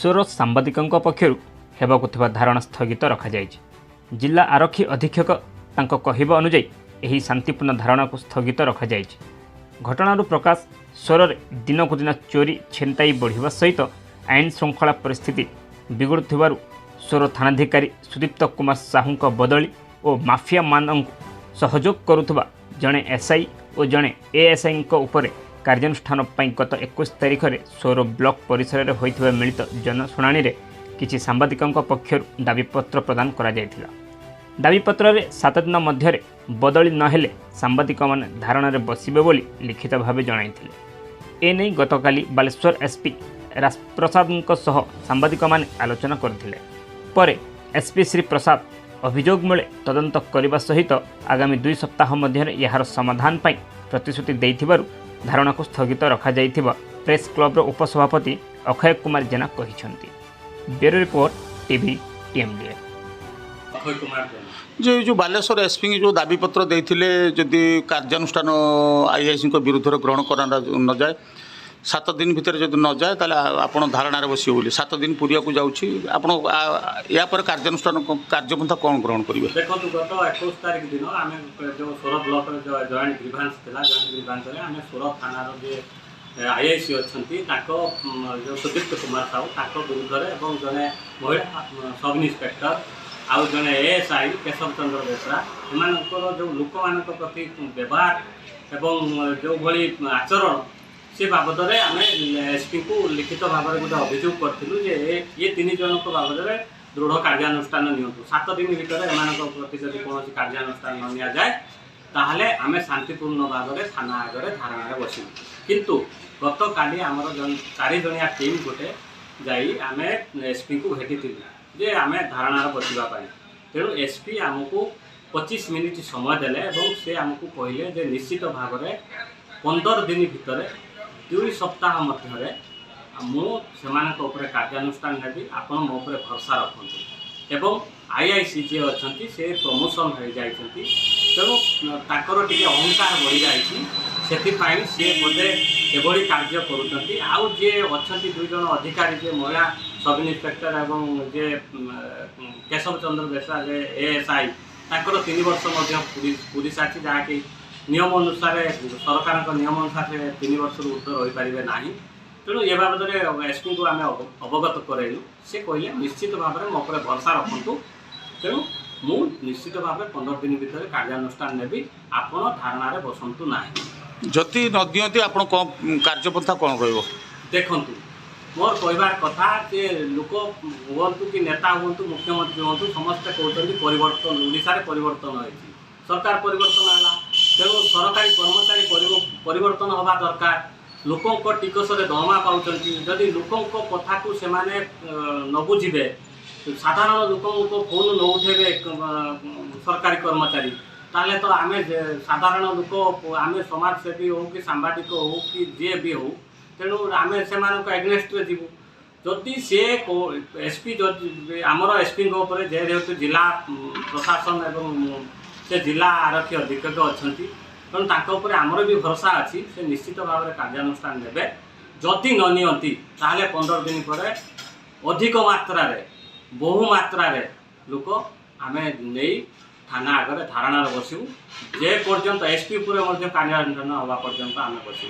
सोर सांबादिकों पक्षर हेबाकुथिबा धारणा स्थगित रखा जायछि। जिला आरक्षी अधीक्षक तांको कहिबा अनुसार एही शांतिपूर्ण धारणा को स्थगित रखा जायछि। घटनारू प्रकाश सोर दिनकु दिन चोरी छिनताई बढ़िबा सहित आईन श्रृंखला परिस्थिति बिगड़ुथिबारु सोर थानाधिकारी सुदीप्त कुमार साहू बदली और माफिया मानक सहयोग करुथबा जड़े एसआई और जड़े एएसआई उपरे कार्यानुष्ठान गत 21 तारिख में सोर ब्लॉक परिसर में होता मिलित जनशुणाणी किसी सांबादिकों पक्षर दाबीपत्र प्रदान करा जायथिला। दाबीपत्र में 7 दिन मध्य बदली नहेले सांबादिक माने धारणा बसिबे बोली लिखित भाव जणाइथिले। एने गतकाली बालेश्वर एसपी राजप्रसाद सांबादिक माने आलोचना करथिले। परे एसपी श्री प्रसाद अभियोग मिले तदंत करने सहित आगामी 2 सप्ताह मध्य यार समाधान पाई प्रतिश्रुति देइथिबारु धारणा को स्थगित रखा जाइथिबा प्रेस क्लब उपसभापति अक्षय कुमार जेना कहिसंती। ब्यूरो रिपोर्ट टीवी टीएमडीए। अक्षय कुमार जो बालेश्वर एसपी की जो दाबीपत्र देते जदि कार्यानुष्ठान आईआईसी विरुद्ध ग्रहण करा न जाए 7 दिन भितर जब न जाए ताले आपण धारणा बस 7 दिन पूरिया को जाऊँगी या पर कार्यानुष्ठान कार्यपंथा कौन ग्रहण करेंगे? देखो गत 21 तारिख दिन आम जो सोर ब्लॉक जॉइंट ग्रीवांस था जॉइंट ग्रीवांस आम सोर थाना आईआईसी अच्छा जो सुदीप्त कुमार साहू विरुद्ध और जड़े महिला सब इन्स्पेक्टर आउ जड़े एएसआई केशव चंद्र बेसरा एम जो लोक मान प्रति व्यवहार एवं जो भली आचरण से बाबद में आम एसपी को लिखित भाव में गोटे अभियोग करूँ ये 3 जन बाबद में दृढ़ कार्यानुष्ठान नियंतु 7 दिन भितर एम प्रति जब कौन कार्यानुष्ठान न नि जाए ताहले आम शांतिपूर्ण भाव में थाना आगे धारणा बसू। किंतु गत काली आमर 4 जणिया टीम गोटे जाई आम एसपी को भेटी जे आम धारणा बसवाई तेणु एसपी आमको 25 मिनिट समय देले और से आमको कहले जे निश्चित भाव में 15 दिन भितर 2 सप्ताह मध्य मुझे कार्यानुष्ठान नेबी आपण मो पर भरोसा रखते एवं आईआईसी जी अच्छा से प्रमोशन हो जाती तेणु ताकर टे अहंकार बढ़ी जाती सी बोधे एभली कार्य करुँच आउ जे अच्छा 2 जन अधिकारी जे महिला सब इन्स्पेक्टर एवं जे केशव चंद्र बेसरा जे एएसआई ताकर 3 वर्ष पूरी सारी जहाँकि नियम अनुसार सरकार नियम अनुसार 3 वर्ष ऊर्ध्व रही पारे ना तेणु ये बाबद में एसपी को आम अवगत करेलु से कहले निश्चित भाव में मो पर भरोसा रखु तेणु मु निश्चित भाव में 15 दिन भितर कार्यानुष्ठान नेबी आपण धारणा बसंतु ना जति न दियंती आपण कार्यपंथा कौन रहिबो? देखंतु मोर कहबार कथा जे लोक हूँ कि नेता हूँ मुख्यमंत्री हूँ समस्ते कहते परिवर्तन ओडिशा परिवर्तन होती सरकार परिवर्तन है तेणु सरकारी कर्मचारी परिवर्तन हवा दरकार लोकों टिकस दरमा पाँच जदि लोकों कथा को से न बुझे साधारण लोक फोन न उठे सरकारी कर्मचारी ताले तो आम साधारण लोक आम समाजसेवी हो कि सांबादिक हो कि जे भी हो तेणु आम से एगनेस्ट जीवु जदि सी एसपी आमर एसपी जेहेतु जिला प्रशासन एवं से जिला आरक्षी अधीक्षक अच्छा तेणु आमर भी भरोसा अच्छी से निश्चित भाव में कार्यानुष्ठान ने जदि न नियंती ताहले 15 दिन पर अधिक मात्रा बहु मात्रा लोक आम नहीं थाना आगे धारणा बसू जे पर्यंत एसपी कार्यानुष्ठान हवा पर्यंत आम बसू।